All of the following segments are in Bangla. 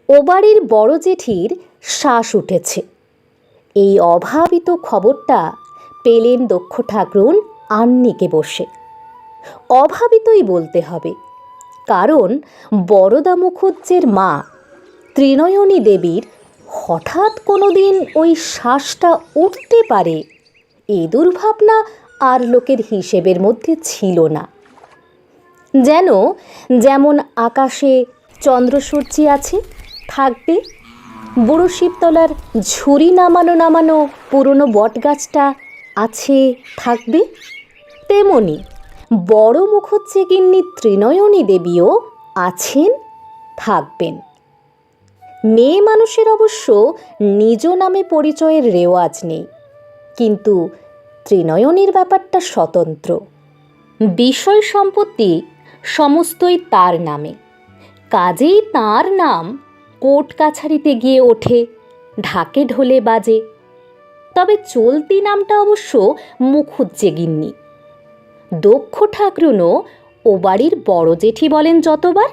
ও বাড়ির বড় জেঠির শ্বাস উঠেছে। এই অভাবিত খবরটা পেলেন দক্ষ ঠাকরুন আন্নিকে বসে। অভাবিতই বলতে হবে, কারণ বরদা মুখুজ্জের মা ত্রিনয়নী দেবীর হঠাৎ কোনো দিন ওই শ্বাসটা উঠতে পারে এ দুর্ভাবনা আর লোকের হিসেবের মধ্যে ছিল না। যেমন আকাশে চন্দ্রসূর্যি আছে, থাকবে, বুড়ো শিবতলার ঝুড়ি নামানো পুরনো বটগাছটা আছে, থাকবে, তেমনি বড় মুখুজ্জে গিন্নি ত্রিনয়নী দেবীও আছেন, থাকবেন। মেয়ে মানুষের অবশ্য নিজ নামে পরিচয়ের রেওয়াজ নেই, কিন্তু ত্রিনয়নীর ব্যাপারটা স্বতন্ত্র। বিষয় সম্পত্তি সমস্তই তার নামে, কাজেই তার নাম কোর্ট কাছারিতে গিয়ে ওঠে, ঢাকে ঢোলে বাজে। তবে চলতি নামটা অবশ্য মুখুজ্জে গিন্নি। দক্ষ ঠাকরুনও ও বাড়ির বড় জেঠি বলেন যতবার,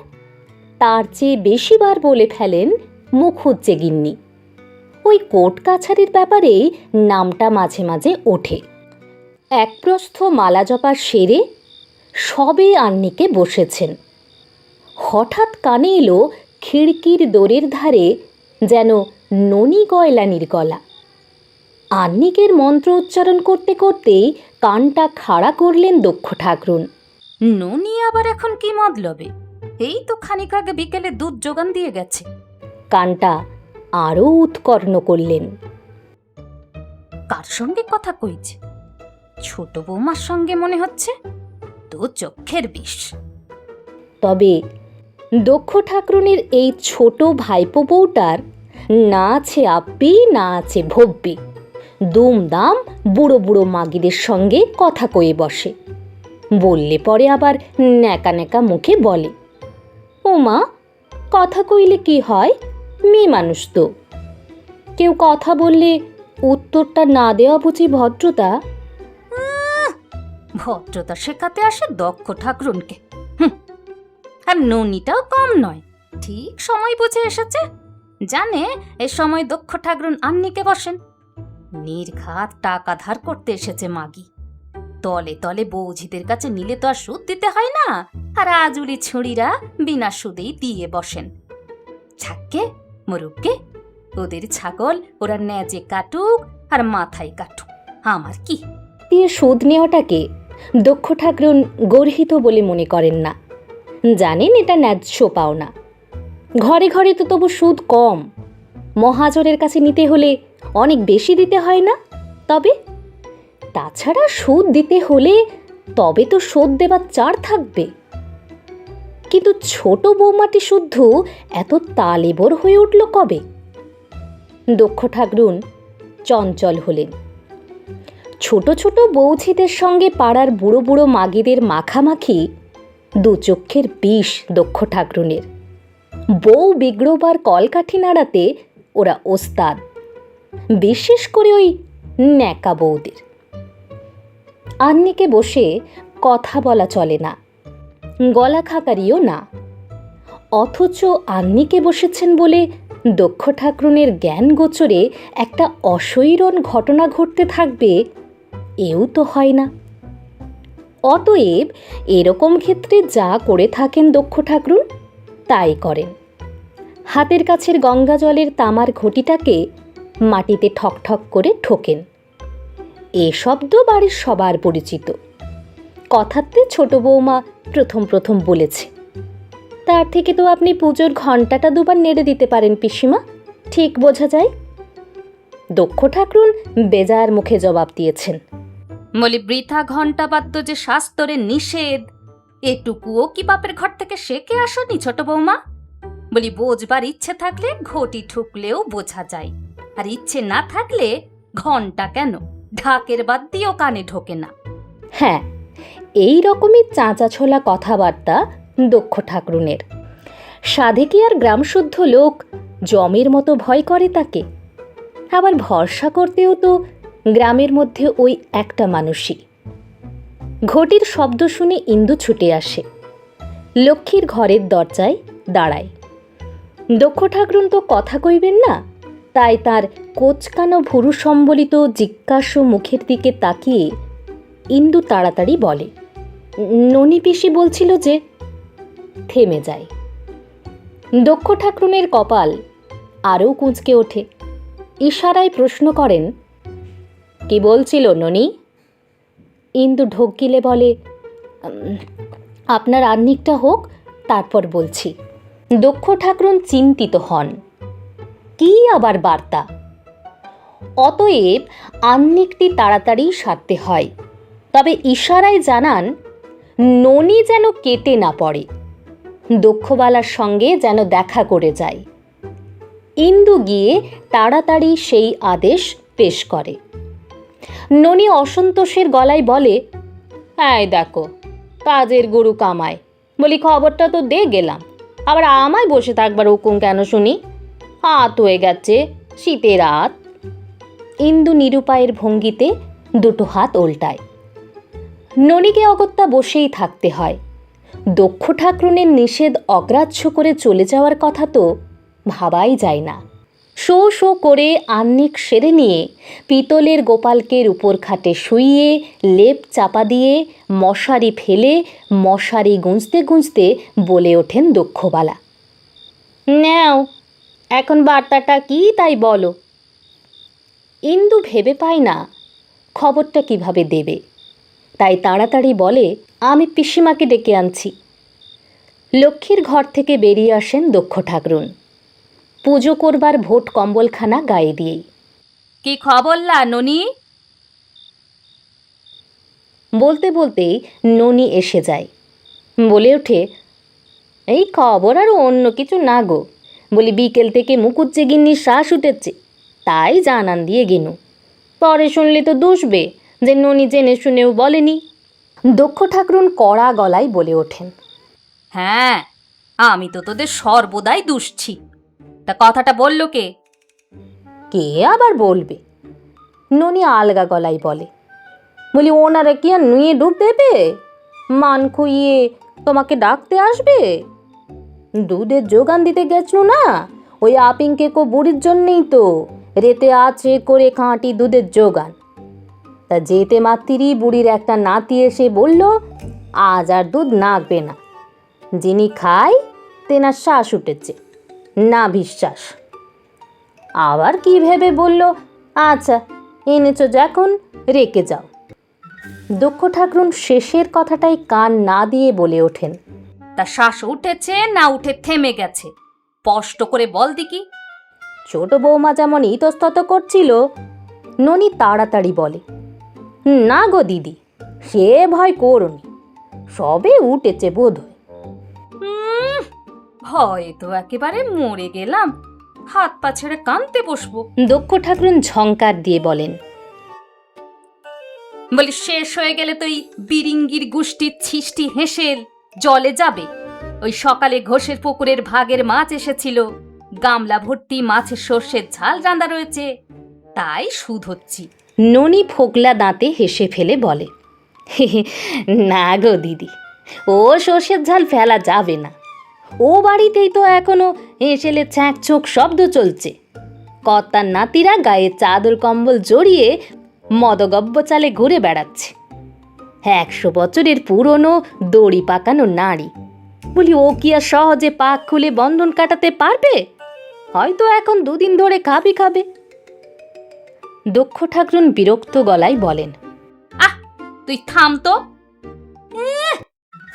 তার চেয়ে বেশিবার বলে ফেলেন মুখুজ্জে গিন্নি। ওই কোর্ট কাছারির ব্যাপারেই নামটা মাঝে মাঝে ওঠে। এক প্রস্থ মালা জপা সেরে সবে আন্নিকে বসেছেন, হঠাৎ কানে এলো খিড়কির দোরের ধারে যেন ননি গয়লানির গলা। আন্নিকের মন্ত্র উচ্চারণ করতে করতেই কানটা খাড়া করলেন দক্ষ ঠাকরুন। ননি আবার এখন কি মতলবে? এই তো খানিক আগে বিকেলে দুধ যোগান দিয়ে গেছে। কানটা আরও উৎকর্ণ করলেন। কার সঙ্গে কথা কইছে? ছোট বৌমার সঙ্গে মনে হচ্ছে। তো চক্ষের বিষ। তবে দক্ষ ঠাকরুনের এই ছোট ভাইপো বউটার না আছে আপ্পি, না আছে ভব্যি, দুমদাম বুড়ো বুড়ো মাগিদের সঙ্গে কথা কয়ে বসে। বললে পরে আবার ন্যাকা ন্যাকা মুখে বলে, ও মা, কথা কইলে কি হয়, মেয়ে মানুষ তো। কেউ কথা বললে উত্তরটা না দেওয়া বুঝি ভদ্রতা? ভদ্রতা শেখাতে আসে দক্ষ ঠাকরুনকে। আর ননিটাও কম নয়, ঠিক সময় বুঝে এসেছে। জানে এ সময় দক্ষ ঠাকরুন আন্নিকে বসেন। নির্ঘাত টাকা ধার করতে এসেছে মাগি। তলে তলে বৌঝিদের কাছে নিলে তো আর সুদ দিতে হয় না, আর আজুলি ছুঁড়িরা বিনা সুদেই দিয়ে বসেন। ছাক্কে মরুককে, ওদের ছাগল ওরা ন্যাজে কাটুক আর মাথায় কাটুক, আমার কি। দিয়ে সুদ নেওয়াটাকে দক্ষ ঠাকরুন গর্হিত বলে মনে করেন না, জানেন এটা ন্যায্য পাওনা। ঘরে ঘরে তো তবু সুদ কম, মহাজনের কাছে নিতে হলে অনেক বেশি দিতে হয় না? তবে তাছাড়া সুদ দিতে হলে তবে তো শোধ দেবার চাড় থাকবে। কিন্তু ছোট বৌমাটি শুদ্ধ এত তালেবর হয়ে উঠল কবে? দক্ষ ঠাকরুন চঞ্চল হলেন। ছোট ছোট বৌঝিদের সঙ্গে পাড়ার বুড়ো বুড়ো মাগিদের মাখামাখি দু চক্ষের বিষ দক্ষ ঠাকরুনের। বউ বিগ্রবার কলকাঠি নাড়াতে ওরা ওস্তাদ, বিশেষ করে ওই ন্যাকা বউদের। আন্নিকে বসে কথা বলা চলে না, গলা খাকারিও না। অথচ আন্নিকে বসেছেন বলে দক্ষ ঠাকরুনের জ্ঞান গোচরে একটা অশৈরণ ঘটনা ঘটতে থাকবে, এও তো হয় না। অতএব এরকম ক্ষেত্রে যা করে থাকেন দক্ষ ঠাকরুন তাই করেন। হাতের কাছের গঙ্গা জলের তামার ঘটিটাকে মাটিতে ঠকঠক করে ঠোকেন। এ শব্দ বাড়ির সবার পরিচিত। কথাতে ছোট বৌমা প্রথম প্রথম বলেছে, তার থেকে তো আপনি পুজোর ঘণ্টাটা দুবার নেড়ে দিতে পারেন পিসিমা, ঠিক বোঝা যায়। দক্ষ ঠাকরুন বেজার মুখে জবাব দিয়েছেন, বলি বৃথা ঘণ্টা বাদ্য যে শাস্ত্রে নিষেধ, এটুকুও কি বাপের ঘর থেকে শেখে আসনি ছোট বৌমা? বলি বোঝবার ইচ্ছে থাকলে ঘটি ঠুকলেও বোঝা যায়, আর ইচ্ছে না থাকলে ঘণ্টা কেন ঢাকের বাদ দিয়েও কানে ঢোকে না। হ্যাঁ, এই রকমই চাঁচা ছোলা কথাবার্তা দক্ষ ঠাকরুনের। সাধে কি আর গ্রামশুদ্ধ লোক জমের মতো ভয় করে তাকে? আবার ভরসা করতেও তো গ্রামের মধ্যে ওই একটা মানুষই। ঘটির শব্দ শুনে ইন্দু ছুটে আসে, লক্ষ্মীর ঘরের দরজায় দাঁড়ায়। দক্ষ ঠাকরুন তো কথা কইবেন না, তাই তার কোচকানো ভুরু সম্বলিত জিজ্ঞাসু মুখের দিকে তাকিয়ে ইন্দু তাড়াতাড়ি বলে, ননি পিসি বলছিল যে। থেমে যায়। দক্ষ ঠাকরুনের কপাল আরও কুঁচকে ওঠে। ইশারায় প্রশ্ন করেন, কি বলছিল ননি? ইন্দু ঢোক গিলে বলে, আপনার আহ্নিকটা হোক, তারপর বলছি। দক্ষ ঠাকরুন চিন্তিত হন। কি আবার বার্তা? অতএব আহ্নিকটি তাড়াতাড়ি সারতে হয়, তবে ইশারায় জানান ননি যেন কেটে না পড়ে, দক্ষবালার সঙ্গে যেন দেখা করে যায়। ইন্দু গিয়ে তাড়াতাড়ি সেই আদেশ পেশ করে। ননি অসন্তোষের গলায় বলে, এই দেখো, কাজের গরু কামায়, বলি খবরটা তো দে গেলাম, আবার আমায় বসে থাকবার হুকুম কেন শুনি? হাত হয়ে গেছে, শীতের রাত। ইন্দু নিরুপায়ের ভঙ্গিতে দুটো হাত ওল্টায়। ননিকে অগত্যা বসেই থাকতে হয়। দক্ষ ঠাকরুনের নিষেধ অগ্রাহ্য করে চলে যাওয়ার কথা তো ভাবাই যায় না। শো শো করে আহ্নিক সেরে নিয়ে পিতলের গোপালকের উপর খাটে শুইয়ে লেপ চাপা দিয়ে মশারি ফেলে মশারি গুঁজতে গুঁজতে বলে ওঠেন দক্ষবালা, নাও এখন বার্তাটা কি তাই বলো। ইন্দু ভেবে পায় না খবরটা কিভাবে দেবে, তাই তাড়াতাড়ি বলে, আমি পিসিমাকে ডেকে আনছি। লক্ষ্মীর ঘর থেকে বেরিয়ে আসেন দক্ষ ঠাকরুন, পুজো করবার ভোট কম্বলখানা গায়ে দিয়েই। কি খবর লা ননি? বলতে বলতেই ননি এসে যায়। বলে ওঠে, এই খবর আর অন্য কিছু না গো, বলি বিকেল থেকে মুকুজ্জে গিন্নির শ্বাস উঠেছে, তাই জানান দিয়ে গেনু। পরে শুনলে তো দুষবে যে ননি জেনে শুনেও বলেনি। দক্ষ ঠাকরুন কড়া গলায় বলে ওঠেন, হ্যাঁ, আমি তো তোদের সর্বদাই দুষছি। তা কথাটা বলল কে? কে আবার বলবে? ননি আলগা গলায় বলে, বলি ওনারা কি আর নুয়ে ডুব দেবে? মান খুইয়ে তোমাকে ডাকতে আসবে? দুধের যোগান দিতে গেছো না, ওই আপিংকে কো বুড়ির জন্যেই তো রেতে আছে করে খাঁটি দুধের যোগান। তা যেতে মাত্রই বুড়ির একটা নাতি এসে বলল, আজ আর দুধ নাগবে না, যিনি খায় তেনার শ্বাস উঠেছে, না বিশ্বাস। আবার কি ভেবে বলল, আচ্ছা এনেছো যখন রেখে যাও। দক্ষ ঠাকরুন শেষের কথাটাই কান না দিয়ে বলে ওঠেন, তা শ্বাস উঠেছে না উঠে থেমে গেছে? স্পষ্ট করে বল দিকি। ছোট বৌমা যেমন ইতস্তত করছিল, ননি তাড়াতাড়ি বলে, না গো দিদি, সে ভয় করনি, সবে উঠেছে বোধ হয়। ভয়ে তো একেবারে মরে গেলাম, হাত পা ছেড়ে কাঁদতে বসবো। দক্ষ ঠাকরুন ঝংকার দিয়ে বলেন, বলি শেষ হয়ে গেলে তো এই বিরিঙ্গির গুষ্টির ছিষ্টি হেসেল জলে যাবে। ওই সকালে ঘোষের পুকুরের ভাগের মাছ এসেছিল, গামলা ভর্তি মাছের সর্ষের ঝাল রান্দা রয়েছে, তাই সুদ হচ্ছি। ননি ফোকলা দাঁতে হেসে ফেলে বলে, না গো দিদি, ও সর্ষের ঝাল ফেলা যাবে না, ও বাড়িতেই তো এখনো এসেলে ছ্যাঁক চোখ শব্দ চলছে। কর্তার নাতিরা গায়ে চাদর কম্বল জড়িয়ে মদগব্য চালে ঘুরে বেড়াচ্ছে। 100 বছরের পুরনো দড়ি পাকানো নারী, বলি ও কি আর সহজে পাক খুলে বন্ধন কাটাতে পারবে? হয়তো এখন 2 দিন ধরে খাবে। দক্ষ ঠাকরুন বিরক্ত গলায় বলেন, আহ, তুই থাম তো।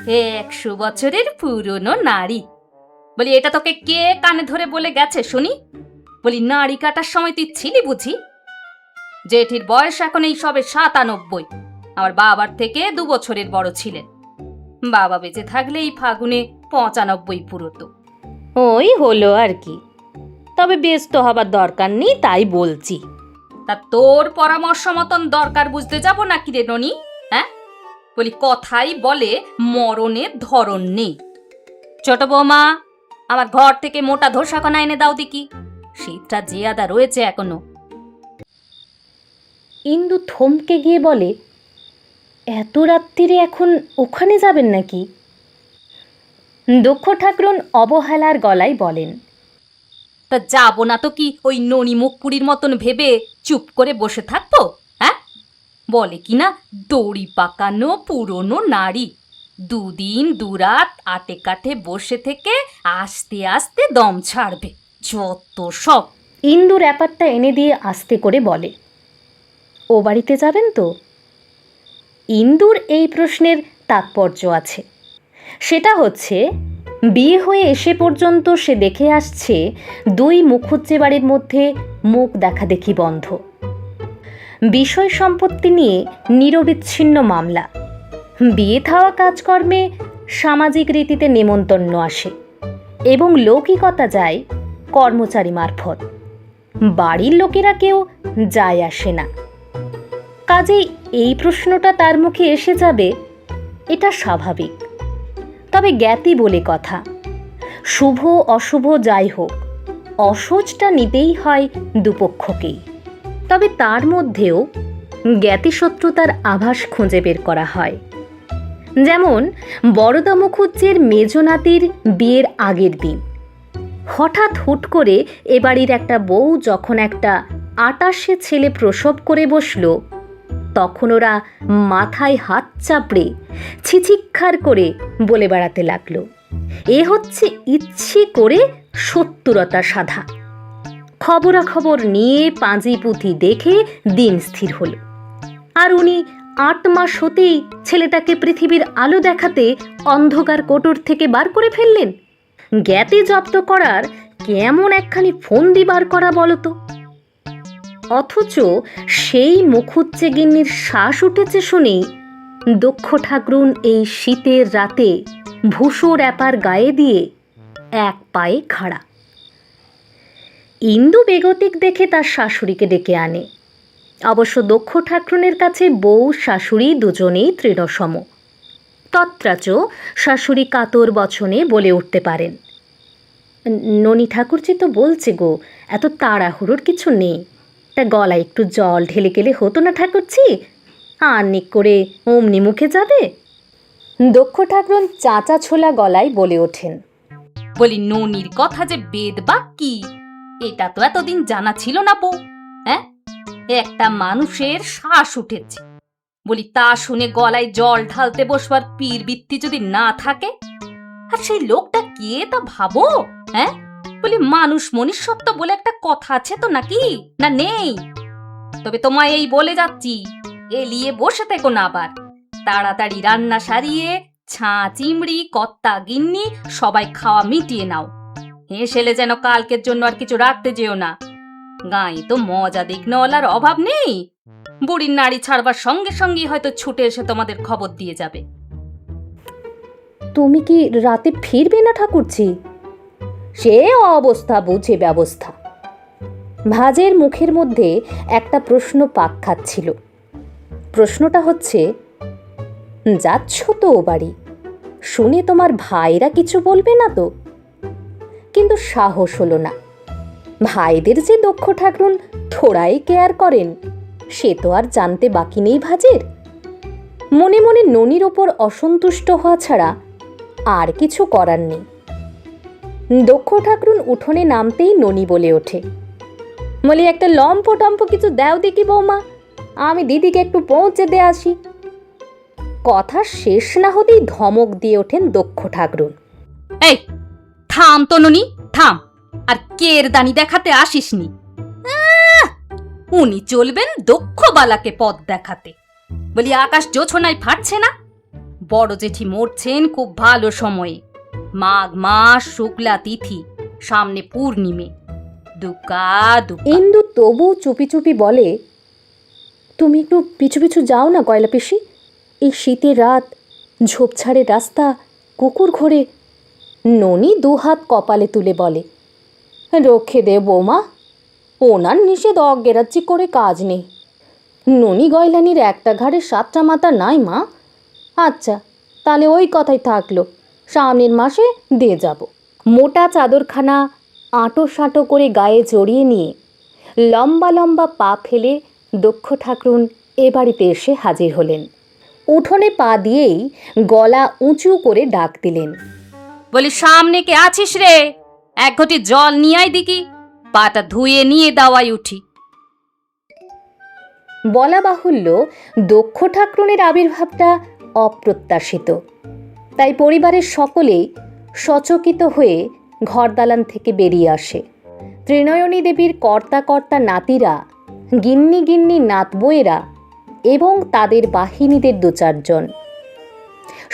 100 বছরের পুরনো নারী, বলি এটা তোকে কে কানে ধরে বলে গেছে শুনি? বলি নাড়ি কাটার সময় তুই ছিলি বুঝি? জেঠির বয়স এখন এই সবে 97, আমার বাবার থেকে 2 বছরের বড় ছিলেন। বাবা বেঁচে থাকলে এই ফাগুনে 95 পুরোতো। ওই হলো আর কি, তবে ব্যস্ত হবার দরকার নেই তাই বলছি। তা তোর পরামর্শ মতন দরকার বুঝতে যাব নাকি রে ননি? হ্যাঁ, বলি কথাই বলে মরণের ধরন নেই। ছোট বৌমা, আমার ঘর থেকে মোটা ধোসাকণা এনে দাও দেখি, শীতটা জিয়াদা রয়েছে এখনো। ইন্দু থমকে গিয়ে বলে, এত রাত্রিরে এখন ওখানে যাবেন নাকি? দক্ষ ঠাকরুন অবহেলার গলায় বলেন, তা যাবো না তো কি ওই ননি মুখপুরীর মতন ভেবে চুপ করে বসে থাকবো? হ্যাঁ, বলে কি না দড়ি পাকানো পুরনো নারী, দুদিন দুরাত আটে কাঠে বসে থেকে আস্তে আস্তে দম ছাড়বে। যত সব। ইন্দু র্যাপারটা এনে দিয়ে আস্তে করে বলে, ও বাড়িতে যাবেন তো? ইন্দুর এই প্রশ্নের তাৎপর্য আছে। সেটা হচ্ছে, বিয়ে হয়ে এসে পর্যন্ত সে দেখে আসছে দুই মুখুজ্জে বাড়ির মধ্যে মুখ দেখাদেখি বন্ধ। বিষয় সম্পত্তি নিয়ে নিরবিচ্ছিন্ন মামলা, বিয়ে থাওয়া কাজকর্মে সামাজিক রীতিতে নেমন্তন্ন আসে এবং লৌকিকতা যায় কর্মচারী মারফত। বাড়ির লোকেরা কেউ যায় আসে না। কাজেই এই প্রশ্নটা তার মুখে এসে যাবে, এটা স্বাভাবিক। তবে জ্ঞাতি বলে কথা, শুভ অশুভ যাই হোক, অসহজটা নিতেই হয় দুপক্ষকেই। তবে তার মধ্যেও জ্ঞাতি শত্রুতার আভাস খুঁজে বের করা হয়। যেমন বরদা মুখুজ্জের মেজ নাতির বিয়ের আগের দিন হঠাৎ হুট করে এ বাড়ির একটা বউ যখন একটা 28 ছেলে প্রসব করে বসল, তখন ওরা মাথায় হাত চাপড়ে ছিছিক্ষার করে বলে বেড়াতে লাগলো, এ হচ্ছে ইচ্ছে করে শত্রুতা সাধা। খবরাখবর নিয়ে পাঁজি পুঁথি দেখে দিন স্থির হলো। আর উনি 8 মাস হতেই ছেলেটাকে পৃথিবীর আলো দেখাতে অন্ধকার কোটর থেকে বার করে ফেললেন। জ্ঞাতি জব্দ করার কেমন একখানি ফন্দি বার করা বলতো। অথচ সেই মুখুজ্জে গিন্নির শ্বাস উঠেছে শুনেই দক্ষ ঠাকরুন এই শীতের রাতে ভূষো র্যাপার গায়ে দিয়ে এক পায়ে খাড়া। ইন্দু বেগতিক দেখে তার শাশুড়িকে ডেকে আনে। অবশ্য দক্ষ ঠাকরুনের কাছে বউ শাশুড়ি দুজনেই তৃণসম। তত্রাচ শাশুড়ি কাতর বচনে বলে উঠতে পারেন, ননি ঠাকুরজি তো বলছে গো, এত তাড়াহুড়োর কিছু নেই। তা গলায় একটু জল ঢেলে গেলে হতো না ঠাকুরজি? আনিক করে অমনি মুখে যাবে। দক্ষ ঠাকরুন চাঁচা ছোলা গলায় বলে ওঠেন, বলি ননির কথা যে বেদ বা কি, এটা তো এতদিন জানা ছিল না বউ। হ্যাঁ, একটা মানুষের শ্বাস উঠেছে বলি, তা শুনে গলায় জল ঢালতে বসবার পীর বৃত্তি যদি না থাকে, আর সেই লোকটা কে তা ভাবো। হ্যাঁ, বলি মানুষ মনুষ্যত্ব বলে একটা কথা আছে তো, নাকি না নেই? তবে তোমায় এই বলে যাচ্ছি, এলিয়ে বসে থেকো না, আবার তাড়াতাড়ি রান্না সারিয়ে ছা চিমড়ি কর্তা গিন্নি সবাই খাওয়া মিটিয়ে নাও। হেসেলে যেন কালকের জন্য আর কিছু রাখতে যেও না। গায়ে তো মজা দেখনেওয়ালার অভাব নেই। বুড়ির নাড়ি ছাড়বার সঙ্গে সঙ্গেই হয়তো ছুটে এসে তোমাদের খবর দিয়ে যাবে। তুমি কি রাতে ফিরবে না ঠাকুরজি? সে অবস্থা বুঝে ব্যবস্থা। ভাজের মুখের মধ্যে একটা প্রশ্ন পাক খাচ্ছিল। প্রশ্নটা হচ্ছে, যাচ্ছ তো ও বাড়ি, শুনে তোমার ভাইরা কিছু বলবে না তো? কিন্তু সাহস হলো না। ভাইদের যে দক্ষ ঠাকরুন থোড়াই কেয়ার করেন, সে তো আর জানতে বাকি নেই ভাজের। মনে মনে ননির ওপর অসন্তুষ্ট হওয়া ছাড়া আর কিছু করার নেই। দক্ষ ঠাকরুন উঠোনে নামতেই ননি বলে ওঠে, বলি একটা লম্প টম্প কিছু দাও দেখি বৌমা, আমি দিদিকে একটু পৌঁছে দিয়ে আসি। কথা শেষ না হতেই ধমক দিয়ে ওঠেন দক্ষ ঠাকরুন, এই থাম তো ননি, থাম, আর কের দানি দেখাতে আসিসনি। উনি চলবেন দক্ষ বালাকে পথ দেখাতে। বলি আকাশ জোছনায় ফাটছে না? বড় জেঠি মরছেন খুব ভালো সময়ে, মাঘ মাস শুক্লা তিথি, সামনে পূর্ণিমে। দুকা দুকা। ইন্দু তবু চুপি চুপি বলে, তুমি একটু পিছু পিছু যাও না গয়লা পিসি। এই শীতের রাত, ঝোপঝাড়ের রাস্তা, কুকুর ঘোরে। ননি দুহাত কপালে তুলে বলে, রক্ষে দে বৌমা, ওনার নিষেধ অজ্ঞেরাজ্যি করে কাজ নেই। ননি গয়লানির একটা ঘাড়ে 7টা মাথা নাই মা। আচ্ছা, তাহলে ওই কথাই থাকলো, সামনের মাসে দিয়ে যাব। মোটা চাদরখানা আঁটো সাঁটো করে গায়ে জড়িয়ে নিয়ে লম্বা লম্বা পা ফেলে দক্ষ ঠাকরুন এ বাড়িতে এসে হাজির হলেন। উঠোনে পা দিয়েই গলা উঁচু করে ডাক দিলেন, বলি সামনে কে আছিস রে? এক ঘটি জল নিয়ে আয় দিকি। পাটা ধুয়ে নিয়ে দাওয়াই উঠি। বলা বাহুল্য, দক্ষ ঠাকরুনের আবির্ভাবটা অপ্রত্যাশিত। তাই পরিবারের সকলেই সচকিত হয়ে ঘরদালান থেকে বেরিয়ে আসে। ত্রিনয়নী দেবীর কর্তা কর্তা নাতিরা, গিন্নি গিন্নি নাতবইয়েরা এবং তাদের বাহিনীদের 2-4 জন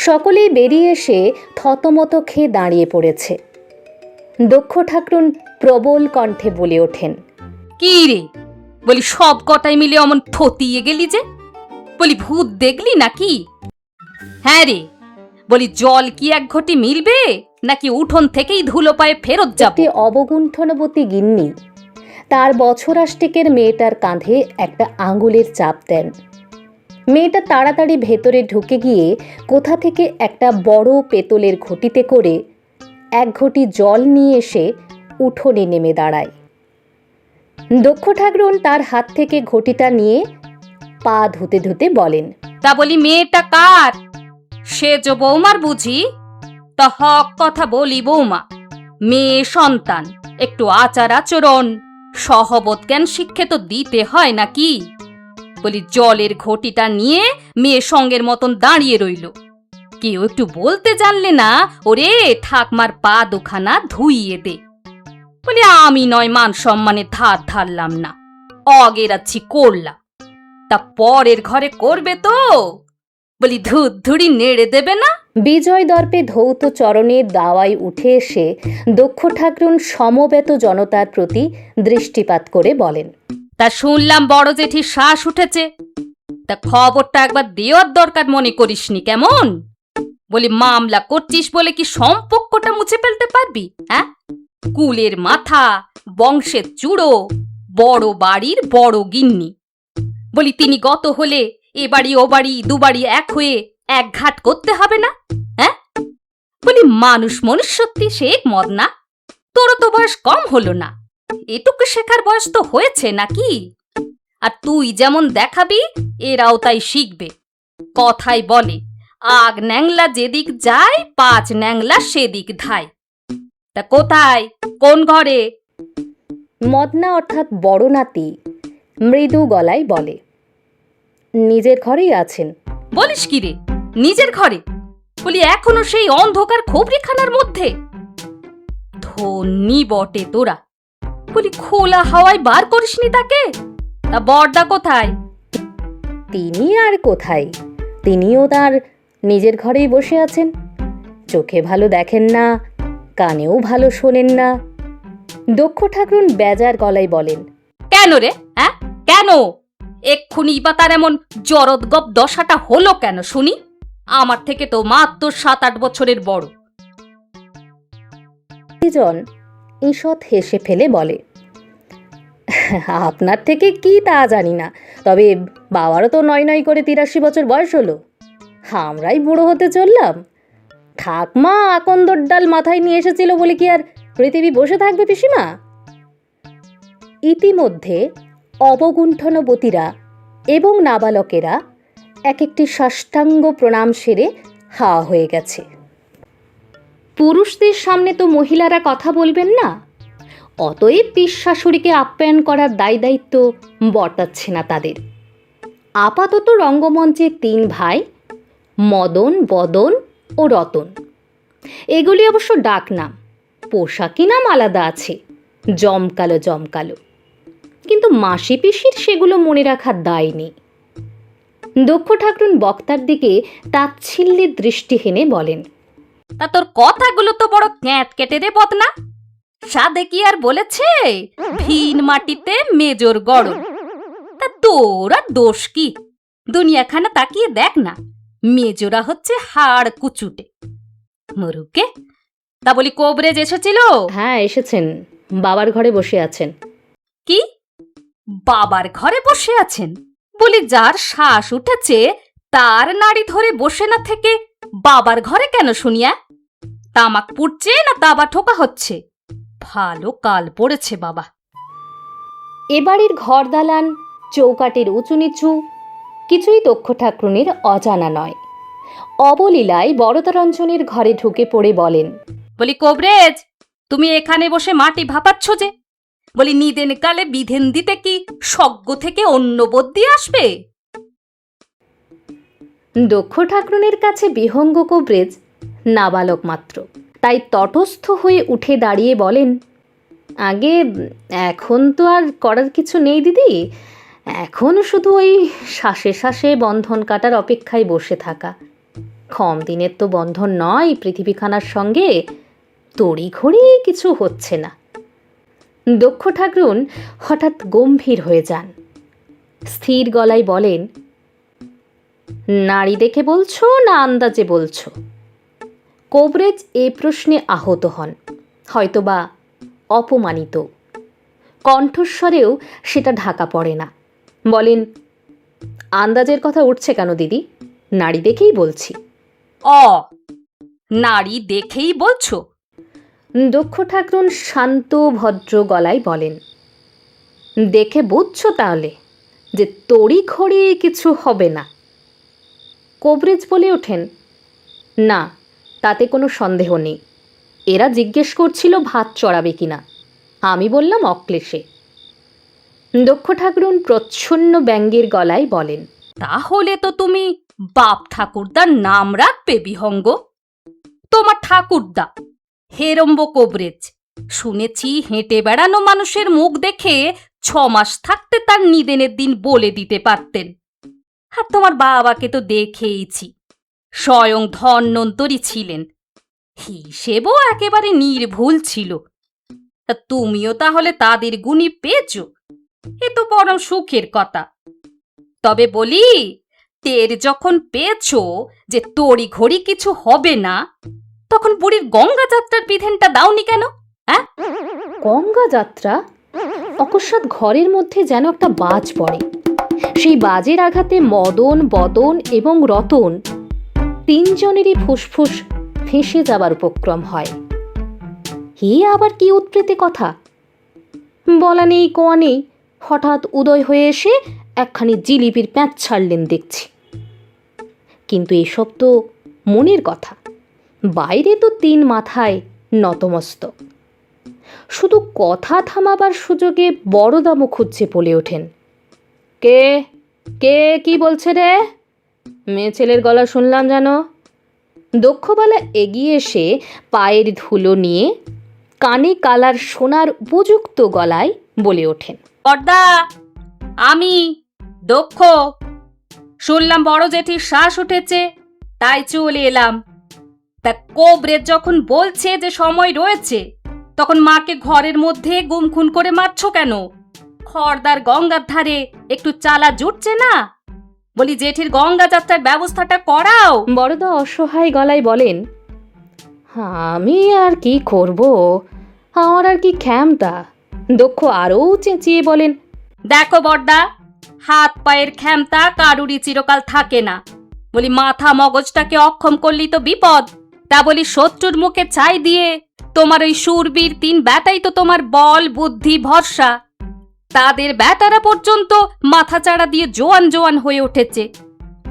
সকলেই বেরিয়ে এসে থতমত খেয়ে দাঁড়িয়ে পড়েছে। দক্ষ ঠাকরুন প্রবল কণ্ঠে বলে ওঠেন, কি রে, বলি সব কটাই মিলে অমন থতিয়ে গেলি যে? বলি ভূত দেখলি নাকি? হ্যাঁ রে, বলি জল কি এক ঘটি মিলবে, নাকি উঠোন থেকেই ধুলো পায়ে ফেরত একটি যাবে? অবগুণ্ঠনবতী গিন্নি তার বছরাষ্টিকের মেয়েটার কাঁধে একটা আঙুলের চাপ দেন। মেয়েটা তাড়াতাড়ি ভেতরে ঢুকে গিয়ে কোথা থেকে একটা বড় পেতলের ঘটিতে করে 1 ঘটি জল নিয়ে এসে উঠোনে নেমে দাঁড়ায়। দক্ষ ঠাকরুন তার হাত থেকে ঘটিটা নিয়ে পা ধুতে ধুতে বলেন, তা বলি মেয়েটা কার? সেজ বৌমার বুঝি? তা হক কথা বলি বৌমা, মেয়ে সন্তান, একটু আচার আচরণ সহবত জ্ঞান শিক্ষে তো দিতে হয় নাকি? বলি জলের ঘটিটা নিয়ে মেয়ে সঙ্গের মতন দাঁড়িয়ে রইল। কেউ একটু বলতে জানলে না, ওরে ঠাকমার পা দুখানা ধুইয়ে দে। বলি আমি নয় মান সম্মানে ধার ধারলাম না, অগেরাচ্ছি করলাম, তা পরের ঘরে করবে তো? বলি ধুত ধুড়ি নেড়ে দেবে না? বিজয় দর্পে ধৌত চরণে দাওয়ায় উঠে এসে দক্ষ ঠাকরুন সমবেত জনতার প্রতি দৃষ্টিপাত করে বলেন, তা শুনলাম বড় জেঠির শ্বাস উঠেছে, তা খবরটা একবার দেওয়ার দরকার মনে করিসনি কেমন? বলি মামলা করছিস বলে কি সম্পর্কটা মুছে ফেলতে পারবি? হ্যাঁ, কুলের মাথা, বংশের চূড়ো, বড় বাড়ির বড় গিন্নি। বলি তিনি গত হলে এ বাড়ি ও বাড়ি 2 বাড়ি এক হয়ে এক ঘাট করতে হবে না? হ্যাঁ, বলি মানুষ মনুষ্যত্বী শেখ মদনা, তোরও তো বয়স কম হলো না, এটুকু শেখার বয়স তো হয়েছে নাকি? আর তুই যেমন দেখাবি এরাও তাই শিখবে। কথাই বলে, আগ ন্যাংলা যেদিক যায় 5 ন্যাংলা সেদিক ধায়। তা কোথায়, কোন ঘরে? মদনা অর্থাৎ বড় নাতি মৃদু গলায় বলে, নিজের ঘরেই আছেন। বলিস কি রে, নিজের ঘরে? বলি এখনো সেই অন্ধকার খবরিখানার মধ্যে? ধন্যি বটে তোরা, বলি খোলা হাওয়ায় বার করিসনি তাকে। তা বড়দা কোথায়? তিনি আর কোথায়, তিনিও তার নিজের ঘরেই বসে আছেন। চোখে ভালো দেখেন না, কানেও ভালো শোনেন না। দক্ষ ঠাকরুন বেজার গলায় বলেন, কেন রে? হ্যাঁ, কেন? এক্ষুনি বা তার এমন জরদগপ দশাটা হলো কেন শুনি? আমার থেকে তো মাত্র 7-8 বছরের বড়। জন ঈষৎ হেসে ফেলে বলে, আপনার থেকে কি তা জানি না, তবে বাবারও তো 9 করে 83 বছর বয়স হলো। আমরাই বুড়ো হতে চললাম। ঠাকমা আকন্দর ডাল মাথায় নিয়ে এসেছিল বলে কি আর পৃথিবী বসে থাকবে পিসিমা? ইতিমধ্যে অবগুণ্ঠনবতীরা এবং নাবালকেরা এক একটি সাষ্টাঙ্গ প্রণাম সেরে হাওয়া হয়ে গেছে। পুরুষদের সামনে তো মহিলারা কথা বলবেন না, অতএব পিস শাশুড়িকে আপ্যায়ন করার দায় দায়িত্ব বর্তাচ্ছে না তাদের। আপাতত রঙ্গমঞ্চে 3 ভাই, মদন, বদন ও রতন। এগুলি অবশ্য ডাক নাম, পোশাকি নাম আলাদা আছে, জমকালো জমকালো, কিন্তু মাসি পিসির সেগুলো মনে রাখার দায় নেই। দক্ষ ঠাকরুন বক্তার দিকে তাচ্ছিল্যের দৃষ্টি হেনে বলেন, তা তোর কথাগুলো তো বড় ক্যাঁত কেটে রে বদনা। সাধে কি আর বলেছে ভিন মাটিতে মেজর গড়ন? তা তোর আর দোষ কি? দুনিয়াখানা তাকিয়ে দেখ না, মেজরা হচ্ছে হাড় কুচুটে মরুকে। তা বলি কবরেজ এসেছিল? হ্যাঁ এসেছেন, বাবার ঘরে বসে আছেন। কি বাবার ঘরে বসে আছেন? বলি যার শ্বাস উঠেছে তার নাড়ি ধরে বসে না থেকে বাবার ঘরে কেন শুনিয়া? তামাক পুড়ছে না দাবা ঠোকা হচ্ছে? ভালো কাল পড়েছে বাবা। এবাড়ির ঘর দালান, চৌকাটের উঁচু নিচু কিছুই দক্ষ ঠাকরুনের অজানা নয়। অবলীলায় বরদারঞ্জনের ঘরে ঢুকে পড়ে বলেন, বলি কবরেজ, তুমি এখানে বসে মাটি ভাপাচ্ছ যে? বলি নিদেন কালে বিধেন দিতে কি স্বর্গ থেকে অন্য বদ্যি আসবে? দক্ষ ঠাকরুনের কাছে বিহঙ্গ কবরেজ নাবালক মাত্র, তাই তটস্থ হয়ে উঠে দাঁড়িয়ে বলেন, আগে এখন তো আর করার কিছু নেই দিদি, এখন শুধু ওই শ্বাসে শ্বাসে বন্ধন কাটার অপেক্ষায় বসে থাকা। কম দিনের তো বন্ধন নয় পৃথিবীখানার সঙ্গে, তড়িঘড়ি কিছু হচ্ছে না। দক্ষ ঠাকরুন হঠাৎ গম্ভীর হয়ে যান, স্থির গলায় বলেন, নারী দেখে বলছো না আন্দাজে বলছো? কবরেজ এ প্রশ্নে আহত হন, হয়তোবা অপমানিত। কণ্ঠস্বরেও সেটা ঢাকা পড়ে না। বলেন, আন্দাজের কথা উঠছে কেন দিদি? নারী দেখেই বলছি। নারী দেখেই বলছো? দক্ষ ঠাকরুন শান্ত ভদ্র গলায় বলেন, দেখে বুঝছো তাহলে যে তড়িঘড়ি কিছু হবে না? কবরেজ বলে ওঠেন, না, তাতে কোনো সন্দেহ নেই। এরা জিজ্ঞেস করছিল ভাত চড়াবে কিনা, আমি বললাম অক্লেশে। দক্ষ ঠাকরুন প্রচ্ছন্ন ব্যঙ্গের গলায় বলেন, তাহলে তো তুমি বাপ ঠাকুরদার নাম রাখবে বিহঙ্গ। তোমার ঠাকুরদা হেরম্ব কবরেজ, শুনেছি হেঁটে বেড়ানো মানুষের মুখ দেখে 6 মাস থাকতে তার নিদেনের দিন বলে দিতে পারতেন। আর তোমার বাবাকে তো দেখেইছি, স্বয়ং ধন্বন্তরী ছিলেন, হিসেবও একেবারে নির্ভুল ছিল। তা তুমিও তাহলে তাদের গুণী পেয়েছ, এ তো পরম সুখের কথা। তবে বলি, টের যখন পেয়েছ যে তড়ি ঘড়ি কিছু হবে না, তখন বুড়ির গঙ্গা যাত্রার বিধানটা দাওনি কেন? হ্যাঁ, গঙ্গা যাত্রা? অকস্মাৎ ঘরের মধ্যে যেন একটা বাজ পড়ে। সেই বাজের আঘাতে মদন, বদন এবং রতন তিনজনেরই ফুসফুস ফেঁসে যাবার উপক্রম হয়। হে আবার কি উৎপ্রেতে কথা! বলা নেই কোয়া নেই, হঠাৎ উদয় হয়ে এসে একখানি জিলিপির প্যাঁচ ছাড়লেন দেখছি। কিন্তু এসব তো মনের কথা, বাইরে তো 3 মাথায় নতমস্তক। শুধু কথা থামাবার সুযোগে বড়দা মুখ খুঁজছে বলে ওঠেন, কে কে কি বলছে রে? মেয়ে ছেলের গলা শুনলাম যেন। দক্ষবালা এগিয়ে এসে পায়ের ধুলো নিয়ে কানে কালার শোনার উপযুক্ত গলায় বলে ওঠেন, পর্দা, আমি দক্ষ। শুনলাম বড় জেঠির শ্বাস উঠেছে, তাই চলে এলাম। তা কবরেজ যখন বলছে যে সময় রয়েছে, তখন মাকে ঘরের মধ্যে গুমখুন করে মারছ কেন? খড়দার গঙ্গার ধারে একটু চালা জুটছে না? বলি জেঠির গঙ্গা যাত্রার ব্যবস্থাটা করাও। বড়দা অসহায় গলায় বলেন, আমি আর কি করব, আমার আর কি ক্ষমতা। দক্ষ আরও চেঁচিয়ে বলেন, দেখো বড়দা, হাত পায়ের ক্ষমতা কারুরই চিরকাল থাকে না। বলি মাথা মগজটাকে অক্ষম করলি তো বিপদ। তা বলি শত্রুর মুখে ছাই দিয়ে তোমার ওই শূরবীর 3 ব্যাটাই তো তোমার বল বুদ্ধি ভরসা। তাদের ব্যাটারা পর্যন্ত মাথা চাড়া দিয়ে জোয়ান জোয়ান হয়ে উঠেছে,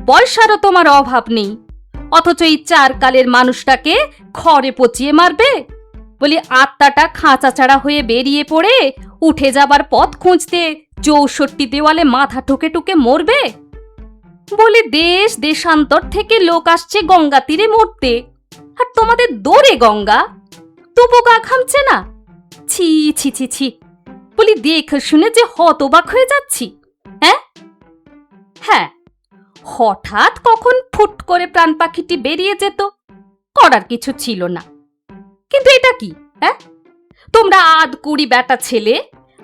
পয়সারও তোমার অভাব নেই, অথচ এই 4 কালের মানুষটাকে খড়ে পচিয়ে মারবে? বলি আত্মাটা খাঁচা ছাড়া হয়ে বেরিয়ে পড়ে উঠে যাবার পথ খুঁজতে 64 দেওয়ালে মাথা ঠুকে টুকে মরবে? বলি দেশ দেশান্তর থেকে লোক আসছে গঙ্গা তীরে মরতে, আর তোমাদের দৌড়ে গঙ্গা তবু গা ঘামছে না। ছি ছি ছি ছি, বলি দেখে শুনে যে হতবাক হয়ে যাচ্ছি। হ্যাঁ, হঠাৎ কখন ফুট করে প্রাণ পাখিটি বেরিয়ে যেত, করার কিছু ছিল না। কিন্তু এটা কি? তোমরা 8-20 ব্যাটা ছেলে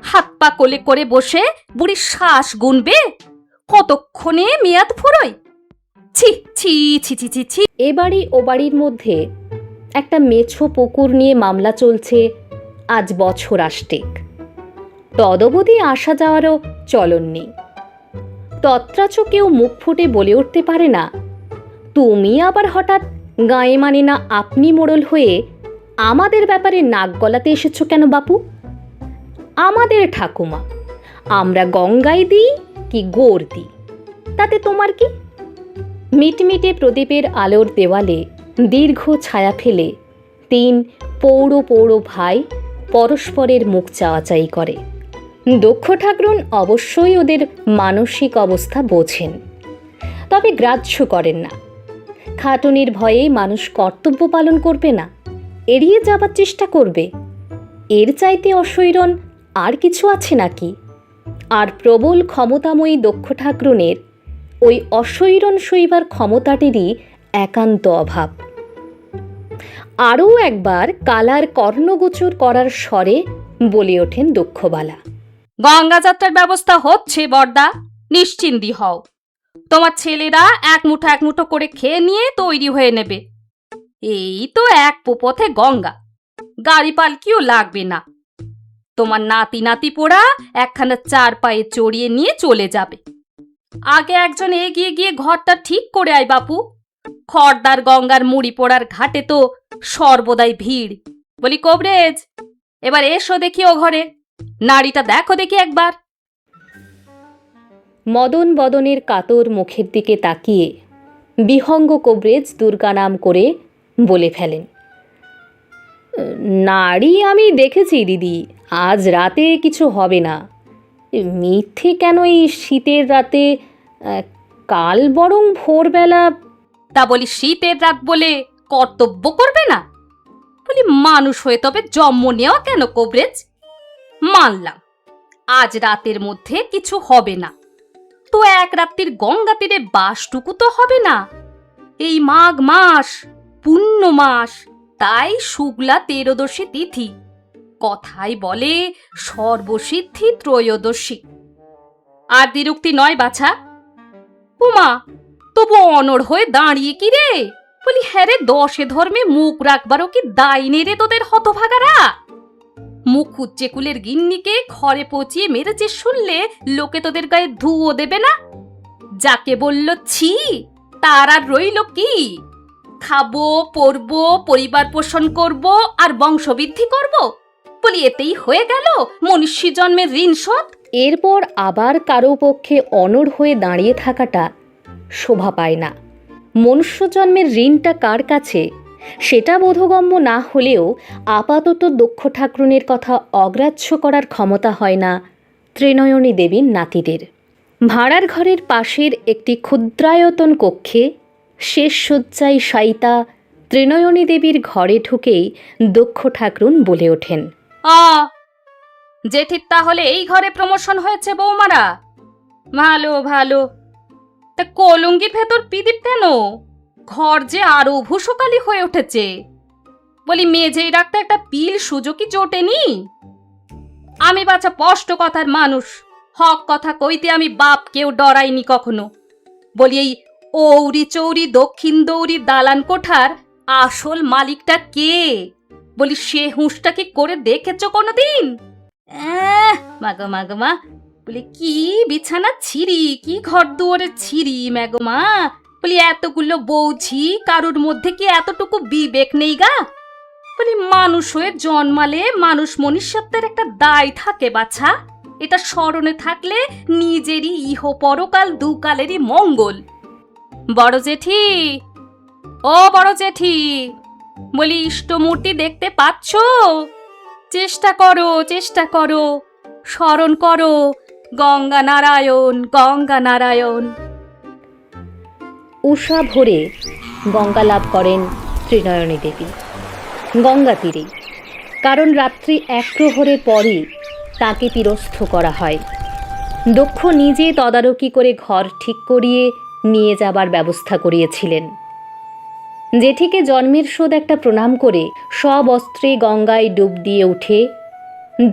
হাত পা কোলে করে বসে বুড়ির শ্বাস গুনবে, কতক্ষণে মেয়াদ ফুরোয়? ছি ছি ছি ছি ছি ছি। এ বাড়ি ও বাড়ির মধ্যে একটা মেছো পুকুর নিয়ে মামলা চলছে আজ বছর 8 তদবধি আসা যাওয়ারও চলন নেই। তত্রাচ কেউ মুখ ফুটে বলে উঠতে পারে না, তুমি আবার হঠাৎ গায়ে মানে না আপনি মোড়ল হয়ে আমাদের ব্যাপারে নাক গলাতে এসেছো কেন বাপু? আমাদের ঠাকুমা, আমরা গঙ্গায় দিই কি গোড় দিই, তাতে তোমার কি? মিটমিটে প্রদীপের আলোর দেওয়ালে দীর্ঘ ছায়া ফেলে 3 পৌড় পৌড় ভাই পরস্পরের মুখ চাওয়াচাই করে। দক্ষ ঠাকরুন অবশ্যই ওদের মানসিক অবস্থা বোঝেন, তবে গ্রাহ্য করেন না। খাটুনির ভয়ে মানুষ কর্তব্য পালন করবে না, এড়িয়ে যাবার চেষ্টা করবে। এর চাইতে অসৈরণ আর কিছু আছে নাকি? আর প্রবল ক্ষমতাময়ী দক্ষ ঠাকরুনের ওই অসৈরণ সইবার ক্ষমতাটিরই একান্ত অভাব। আরও একবার কালার কর্ণগোচর করার স্বরে বলে ওঠেন দক্ষবালা, গঙ্গা যাত্রার ব্যবস্থা হচ্ছে বড়দা, নিশ্চিন্তি হও। তোমার ছেলেরা এক মুঠো করে খেয়ে নিয়ে তৈরি হয়ে নেবে। এই তো এক পথে গঙ্গা, গাড়ি পালকিও লাগবে না। তোমার নাতি নাতি পোড়া একখানা চার পায়ে চড়িয়ে নিয়ে চলে যাবে। আগে একজন এগিয়ে গিয়ে ঘরটা ঠিক করে আয় বাপু। খড়দার গঙ্গার মুড়ি পোড়ার ঘাটে তো সর্বদাই ভিড়। বলি কবরেজ, এবার এসো দেখি ও ঘরে, নাড়িটা দেখো দেখি একবার। মদন বদনের কাতর মুখের দিকে তাকিয়ে বিহঙ্গ কবরেজ দুর্গা নাম করে বলে ফেলেন, নাড়ি আমি দেখেছি দিদি, আজ রাতে কিছু হবে না। মিথ্যে কেন এই শীতের রাতে? কাল বরং ভোরবেলা। তা বলি শীতের রাত বলে কর্তব্য করবে না? বলি মানুষ হয়ে তবে জন্ম নেওয়া কেন কবরেজ? মানলাম আজ রাতের মধ্যে কিছু হবে না, তো এক রাত্রির গঙ্গা তীরে বাসটুকু তো হবে না? এই মাঘ মাস, পুণ্য মাস, তাই শুক্লা তেরোদশী তিথি। কথাই বলে সর্বসিদ্ধি ত্রয়োদশী। আর দ্বিরুক্তি নয় বাছা। উমা, তবু অনড় হয়ে দাঁড়িয়ে কি রে? বলি হ্যাঁ রে, দশে ধর্মে মুখ রাখবারও কি দায় নেই রে তোদের হতভাগারা? মুখ উচ্চে কুলের গিন্নিকে ঘরে পচিয়ে মেরেছে শুনলে লোকে তোদের গায়ে ধুয়ো দেবে না? যাকে বলল ছি, তার আর রইল কি? খাবো, পরবো, পরিবার পোষণ করব আর বংশবৃদ্ধি করব, বলি এতেই হয়ে গেল মনুষ্য জন্মের ঋণ শোধ? এরপর আবার কারো পক্ষে অনড় হয়ে দাঁড়িয়ে থাকাটা শোভা পায় না। মনুষ্য জন্মের ঋণটা কার কাছে সেটা বোধগম্য না হলেও আপাতত দক্ষ ঠাকরুনের কথা অগ্রাহ্য করার ক্ষমতা হয় না ত্রিনয়নী দেবীর নাতিদের। ভাড়ার ঘরের পাশের একটি ক্ষুদ্রায়তন কক্ষে শেষ শয্যায় শায়িতা ত্রিনয়নী দেবীর ঘরে ঢুকেই দক্ষ ঠাকরুন বলে ওঠেন, জেঠির তাহলে এই ঘরে প্রমোশন হয়েছে বৌমারা? ভালো ভালো। তা কলঙ্গির ভেতর পিদিপ কেন? ঘর যে আরো ভূষকালি হয়ে উঠেছে। বলি মেঝেই রাখতে একটা পিল সুযোগই জোটেনি? আমি বাছা স্পষ্ট কথার মানুষ, হক কথা কইতে আমি বাপকেও ডরাইনি কখনো। বলি এই ঔরি চৌরি দক্ষিণ দৌরি দালান কোঠার আসল মালিকটা কে? বলি সে হুঁশটা কি করে দেখেছ কোনোদিন? মাগো মাগো মা, বলি কি বিছানা ছিঁড়ি, কি ঘর দুয়ারে ছিঁড়ি ম্যাগো মা। বলি এতগুলো বৌঝি, কারোর মধ্যে কি এতটুকু বিবেক নেই গা? বলি মানুষ হয়ে জন্মালে মানুষ মনুষ্যত্বের একটা দায় থাকে বাছা, এটা স্মরণে থাকলে নিজেরই ইহ পরকাল দুকালেরই মঙ্গল। বড় জেঠি, ও বড় জেঠি, বলি ইষ্টমূর্তি দেখতে পাচ্ছ? চেষ্টা করো, চেষ্টা করো, স্মরণ করো গঙ্গা নারায়ণ, গঙ্গা নারায়ণ। উষা ভোরে গঙ্গা লাভ করেন ত্রিনয়নী দেবী গঙ্গা তীরে, কারণ রাত্রি এক প্রহরের পরই তাকে তীরস্থ করা হয়। দক্ষ নিজে তদারকি করে ঘর ঠিক করিয়ে নিয়ে যাবার ব্যবস্থা করিয়েছিলেন। জেঠিকে জন্মের শোধ একটা প্রণাম করে সব অস্ত্রে গঙ্গায় ডুব দিয়ে উঠে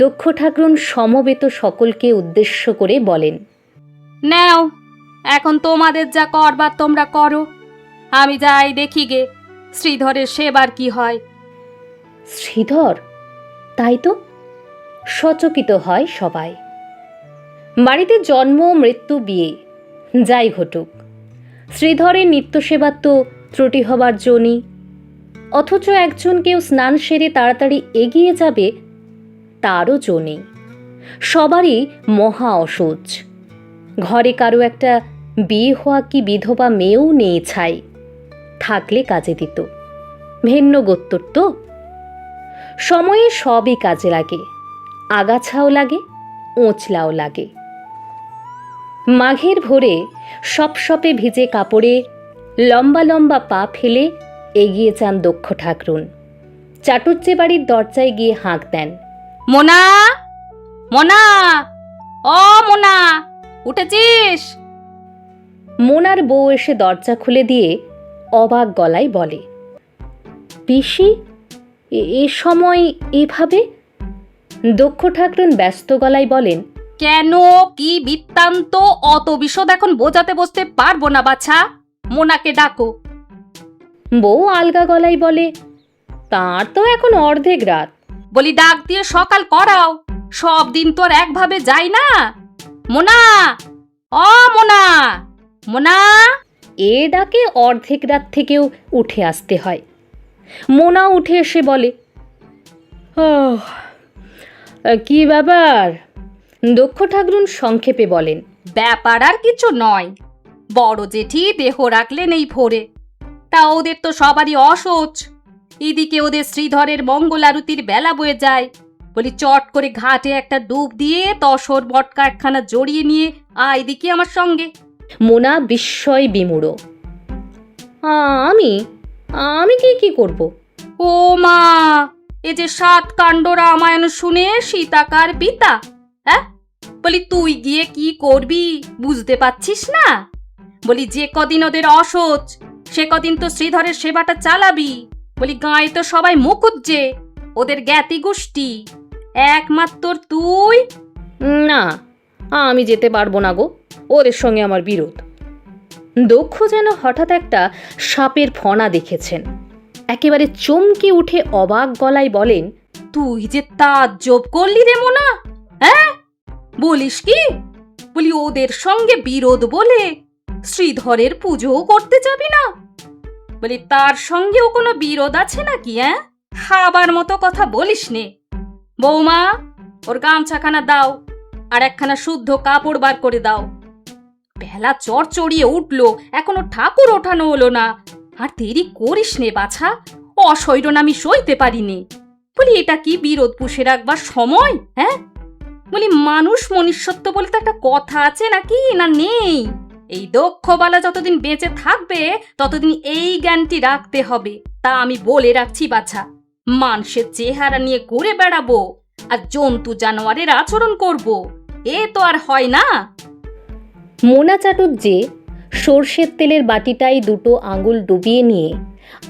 দক্ষ ঠাকরুন সমবেত সকলকে উদ্দেশ্য করে বলেন, নাও এখন তোমাদের যা করবার তোমরা করো, আমি যাই দেখি গে শ্রীধরের সেবার কি হয়। শ্রীধর? তাই তো, সচকিত হয় সবাই। বাড়িতে জন্ম মৃত্যু বিয়ে যাই ঘটুক, শ্রীধরের নিত্যসেবার তো ত্রুটি হবার জন্যই। অথচ একজন কেউ স্নান সেরে তাড়াতাড়ি এগিয়ে যাবে তারও জন্যই। সবারই মহা অসহ্য। ঘরে কারো একটা বিয়ে হওয়া কি বিধবা মেয়েও নেই ছাই, থাকলে কাজে দিত। ভিন্ন গোত্তর তো, সময়ে সবই কাজে লাগে, আগাছাও লাগে, ওঁচলাও লাগে। মাঘের ভোরে সপসপে ভিজে কাপড়ে লম্বা লম্বা পা ফেলে এগিয়ে যান দক্ষ ঠাকরুন। চাটুজ্জে বাড়ির দরজায় গিয়ে হাঁক দেন, মোনা, মোনা, ও মোনা, উঠেছিস? মোনার বউ এসে দরজা খুলে দিয়ে অবাক গলায় বলে, পিসি, এ সময় এভাবে? দক্ষ ঠাকরুন ব্যস্ত গলায় বলেন, কেন, কি বৃত্তান্ত অত বিশদ এখন বোঝাতে বসতে পারবো না বাছা, মোনাকে ডাকো। বউ আলগা গলায় বলে, তার তো এখন অর্ধেক রাত। বলি ডাক দিয়ে সকাল করাও, সব দিন তো আর একভাবে যাই না। মোনা, ও মোনা, মোনা। এ ডাকে অর্ধেক রাত থেকেও উঠে আসতে হয়। মোনা উঠে এসে বলে, কি ব্যাপার? দক্ষ ঠাকরুন সংক্ষেপে বলেন, ব্যাপার আর কিছু নয়, বড় জেঠি দেহ রাখলেন এই ভোরে, তা ওদের তো সবারই অসোচ। এদিকে ওদের শ্রীধরের মঙ্গল আরতির বেলা বয়ে যায়। বলি চট করে ঘাটে একটা ডুব দিয়ে তসর বটকা একখানা জড়িয়ে নিয়ে আয় দেখি আমার সঙ্গে। মোনা বিস্ময় বিমূঢ়। আমি আমি কি করব? ও মা, এ যে 7 কাণ্ড রামায়ণ শুনে সীতাকার পিতা, হ্যাঁ? বলি তুই গিয়ে কি করবি বুঝতে পাচ্ছিস না? বলি যে কদিন ওদের অসোচ সে কদিন তো শ্রীধরের সেবাটা চালাবি। বলি গাঁয়ে তো সবাই মুকুজ্জে, ওদের জ্ঞাতি গোষ্ঠী, একমাত্র তুই। না, আমি যেতে পারবো না গো, ওদের সঙ্গে আমার বিরোধ। দক্ষ যেন হঠাৎ একটা সাপের ফণা দেখেছেন। একেবারে চমকে উঠে অবাক গলায় বলেন, তুই যে তাজ্জব করলি রে মোনা, হ্যাঁ? বলিস কি? বলি ওদের সঙ্গে বিরোধ বলে শ্রীধরের পুজো করতে যাবি না? বলি তার সঙ্গেও কোনো বিরোধ আছে নাকি? হ্যাঁ, খাবার মতো কথা বলিস নে। বৌমা, ওর গামছাখানা দাও আর একখানা শুদ্ধ কাপড় বার করে দাও। বেলা চড়চড়িয়ে উঠলো, এখনো ঠাকুর ওঠানো হলো না। আর দেরি করিস নে বাছা, অশৈরন আমি সইতে পারিনি। বলি এটা কি বিরোধ পুষে রাখবার সময়? হ্যাঁ, বলি মানুষ মনুষ্যত্ব বলে তো একটা কথা আছে নাকি, না নেই? এই দক্ষবালা যতদিন বেঁচে থাকবে ততদিন এই জ্ঞানটি রাখতে হবে। তা আমি বলে রাখছি বাছা, মানুষের চেহারা নিয়ে ঘুরে বেড়াবো আর জন্তু জানোয়ারের আচরণ করব, এ তো আর হয় না। মোনা চাটুজ্জে সর্ষের তেলের বাটিটাই দুটো আঙুল ডুবিয়ে নিয়ে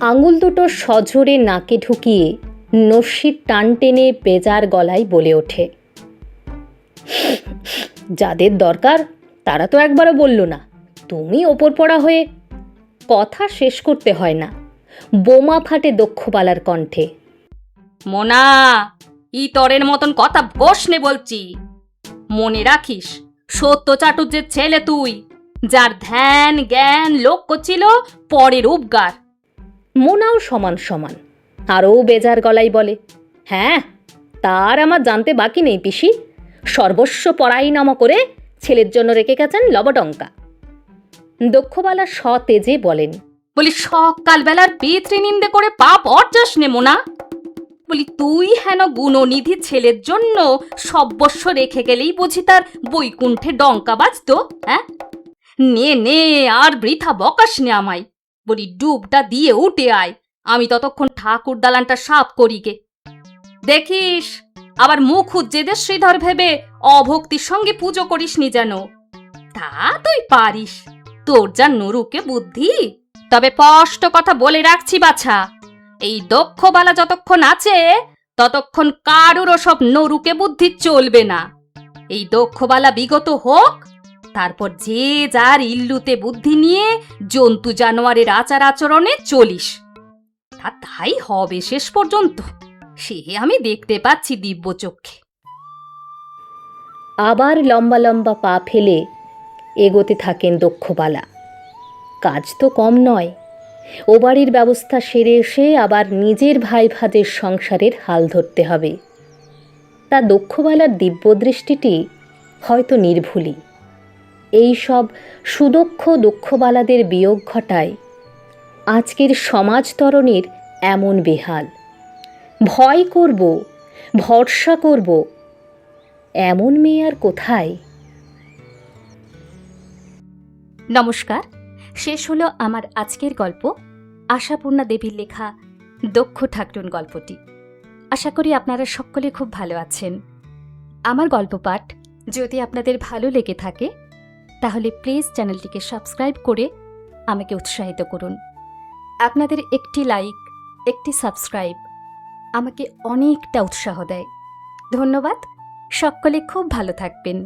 আঙুল দুটো সজোরে নাকে ঢুকিয়ে নস্যির টান টেনে বেজার গলায় বলে ওঠে, যাদের দরকার তারা তো একবারও বলল না, তুমি ওপর পড়া হয়ে। কথা শেষ করতে হয় না, বোমা ফাটে দক্ষবালার কণ্ঠে, মোনা, ইতরের মতন কথা বস নে বলছি। মনে রাখিস, সত্য চাটুর্যের ছেলে তুই, যার ধ্যান জ্ঞান লক্ষ্য ছিল পরের উপকার। মোনাও সমান সমান আরও বেজার গলায় বলে, হ্যাঁ, তার আমার জানতে বাকি নেই পিসি। সর্বস্ব পরাইনামা করে ছেলের জন্য রেখে গেছেন লবডঙ্কা। দক্ষবালা সতেজে বলেন, বলি সকালবেলার পিতৃনিন্দে করে পাপ অর্জাস নে মোনা। বলি তুই হেন গুণনিধি ছেলের জন্য সর্বস্ব রেখে গেলেই বুঝি তার বৈকুণ্ঠে ডঙ্কা বাজতো? হ্যাঁ, নে নে, আর বৃথা বকাস নে আমায়। বলি ডুবটা দিয়ে উঠে আয়, আমি ততক্ষণ ঠাকুর দালানটা সাফ করি গে। দেখিস আবার মুখ উজ্জেদের শ্রীধর ভেবে অভক্তির সঙ্গে পুজো করিসনি যেন। তা তুই পারিস, তোর যা নরুকে বুদ্ধি। তবে স্পষ্ট কথা বলে রাখছি বাছা, এই দক্ষবালা যতক্ষণ আছে ততক্ষণ কারুর সব নরুকে বুদ্ধি চলবে না। এই দক্ষবালা বিগত হোক, তারপর যে যার ইল্লুতে বুদ্ধি নিয়ে জন্তু জানোয়ারের আচার আচরণে চলিস। তাই হবে শেষ পর্যন্ত, সে আমি দেখতে পাচ্ছি দিব্য চক্ষে। আবার লম্বা লম্বা পা ফেলে এগোতে থাকেন দক্ষবালা। কাজ তো কম নয়, ও বাড়ির ব্যবস্থা সেরে এসে আবার নিজের ভাই ভাজের সংসারের হাল ধরতে হবে। তা দক্ষবালার দিব্যদৃষ্টিটি হয়তো নির্ভুলই। এই সব সুদক্ষ দক্ষবালাদের বিয়োগ ঘটায় আজকের সমাজতরণের এমন বেহাল। ভয় করব, ভরসা করব, এমন মেয়ে আর কোথায়? নমস্কার, শেষ হলো আমার আজকের গল্প আশাপূর্ণা দেবীর লেখা দক্ষ ঠাকরুন গল্পটি। আশা করি আপনারা সকলে খুব ভালো আছেন। আমার গল্প পাঠ যদি আপনাদের ভালো লেগে থাকে তাহলে প্লিজ চ্যানেলটিকে সাবস্ক্রাইব করে আমাকে উৎসাহিত করুন। আপনাদের একটি লাইক, একটি সাবস্ক্রাইব আমাকে অনেকটা উৎসাহ দেয়। ধন্যবাদ। সকলে খুব ভালো থাকবেন।